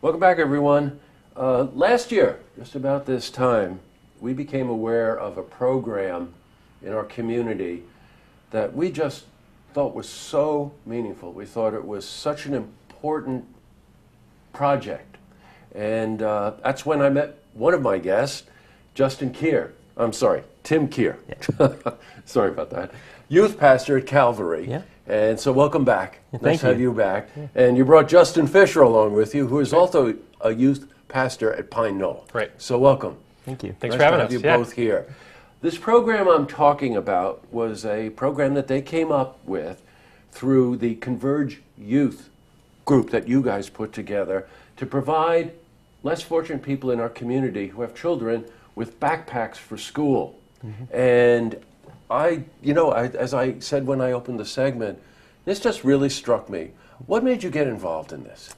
Welcome back, everyone. Last year, just about this time, we became aware of a program in our community that we just thought was so meaningful. We thought it was such an important project. And that's when I met one of my guests, Tim Keehr. Yeah. Sorry about that. Youth pastor at Calvary. Yeah. And so welcome back. Nice to have you back. Yeah. And you brought Justin Fischer along with you, who is also a youth pastor at Pine Knoll. Right. So welcome. Thank you. Thanks for having us. Nice to have you both here. This program I'm talking about was a program that they came up with through the Converge Youth group that you guys put together to provide less fortunate people in our community who have children with backpacks for school. Mm-hmm. And as I said when I opened the segment, this just really struck me. What made you get involved in this?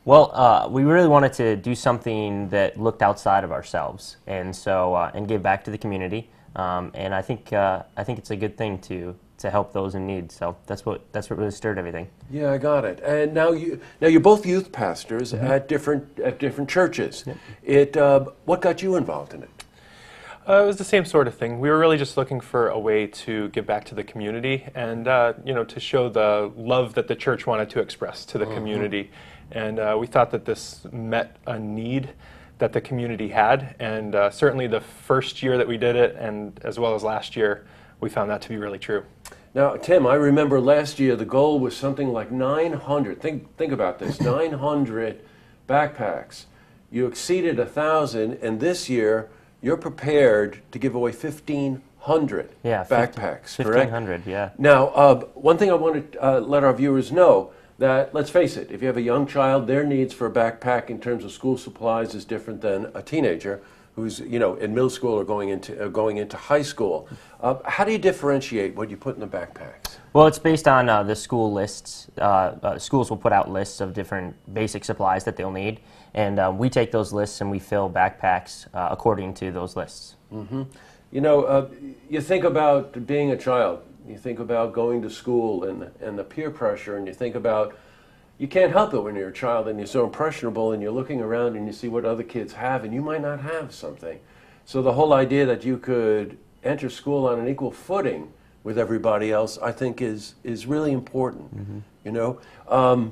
Well, we really wanted to do something that looked outside of ourselves, and so and give back to the community. And I think it's a good thing to help those in need. So that's what really stirred everything. Yeah, I got it. And now you're both youth pastors mm-hmm. at different churches. Yep. What got you involved in it? It was the same sort of thing. We were really just looking for a way to give back to the community and to show the love that the church wanted to express to the mm-hmm. community. And we thought that this met a need that the community had. And certainly the first year that we did it, and as well as last year, we found that to be really true. Now, Tim, I remember last year the goal was something like 900. Think about this, 900 backpacks. You exceeded 1,000, and this year you're prepared to give away 1,500 backpacks, correct? 1,500, yeah. Now, one thing I want to let our viewers know, that, let's face it, if you have a young child, their needs for a backpack in terms of school supplies is different than a teenager who's, in middle school or going into high school. How do you differentiate what you put in the backpacks? Well, it's based on the school lists. Schools will put out lists of different basic supplies that they'll need, and we take those lists and we fill backpacks according to those lists. Mm-hmm. You think about being a child. You think about going to school and the peer pressure, and you think about, you can't help it when you're a child and you're so impressionable and you're looking around and you see what other kids have and you might not have something. So the whole idea that you could enter school on an equal footing with everybody else, I think is really important. Mm-hmm.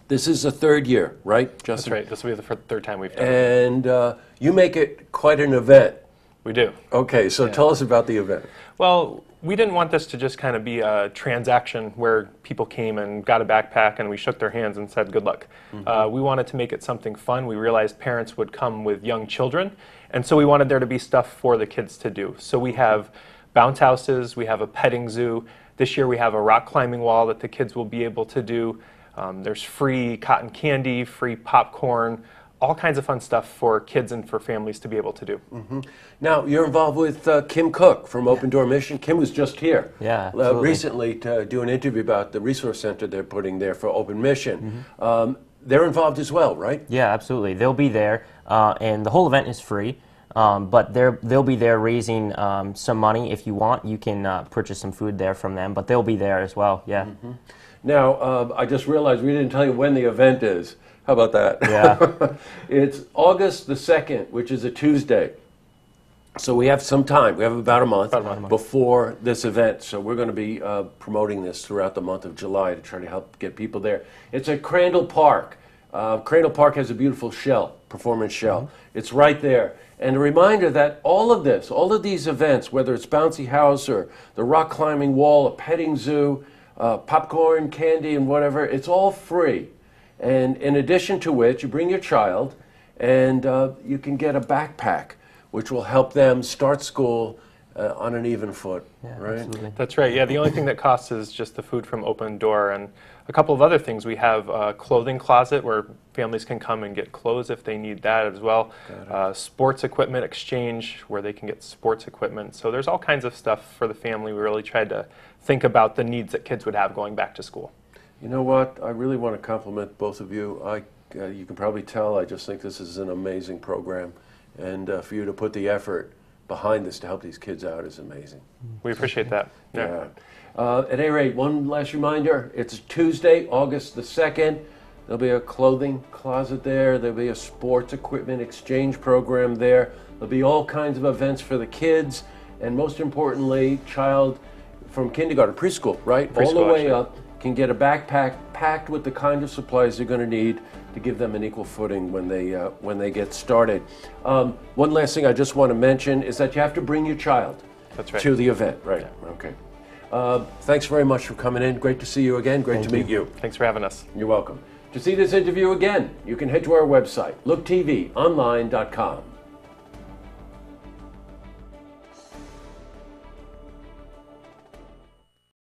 This is the third year, right, Justin? That's right. This will be the third time we've done it. And you make it quite an event. We do. Okay, so tell us about the event. Well, we didn't want this to just kind of be a transaction where people came and got a backpack and we shook their hands and said good luck. Mm-hmm. We wanted to make it something fun. We realized parents would come with young children, and so we wanted there to be stuff for the kids to do. So we have bounce houses, we have a petting zoo. This year we have a rock climbing wall that the kids will be able to do. There's free cotton candy, free popcorn, all kinds of fun stuff for kids and for families to be able to do. Mm-hmm. Now, you're involved with Kim Cook from Open Door Mission. Kim was just here recently to do an interview about the resource center they're putting there for Open Mission. Mm-hmm. They're involved as well, right? Yeah, absolutely. They'll be there, and the whole event is free, but they'll be there raising some money. If you want, you can purchase some food there from them, but they'll be there as well, yeah. Mm-hmm. Now, I just realized we didn't tell you when the event is. How about that? Yeah. It's August the 2nd, which is a Tuesday. So we have some time. We have about a month before this event. So we're going to be promoting this throughout the month of July to try to help get people there. It's at Crandall Park. Crandall Park has a beautiful performance shell. Mm-hmm. It's right there. And a reminder that all of these events, whether it's Bouncy House or the rock climbing wall, a petting zoo, popcorn, candy, and whatever, it's all free. And in addition to which, you bring your child and you can get a backpack, which will help them start school on an even foot, right? Absolutely. That's right. Yeah, the only thing that costs is just the food from Open Door and a couple of other things. We have a clothing closet where families can come and get clothes if they need that as well. Sports equipment exchange where they can get sports equipment. So there's all kinds of stuff for the family. We really tried to think about the needs that kids would have going back to school. You know what? I really want to compliment both of you. You can probably tell I just think this is an amazing program. And for you to put the effort behind this to help these kids out is amazing. We appreciate that. Yeah. At any rate, one last reminder, it's Tuesday, August the 2nd. There'll be a clothing closet there. There'll be a sports equipment exchange program there. There'll be all kinds of events for the kids, and most importantly, child from kindergarten, preschool, right? All the way up can get a backpack packed with the kind of supplies they're going to need to give them an equal footing when they get started. One last thing I just want to mention is that you have to bring your child to the event, right? Yeah. Okay. Thanks very much for coming in. Great to see you again. Great to meet you. Thanks for having us. You're welcome. To see this interview again, you can head to our website, looktvonline.com.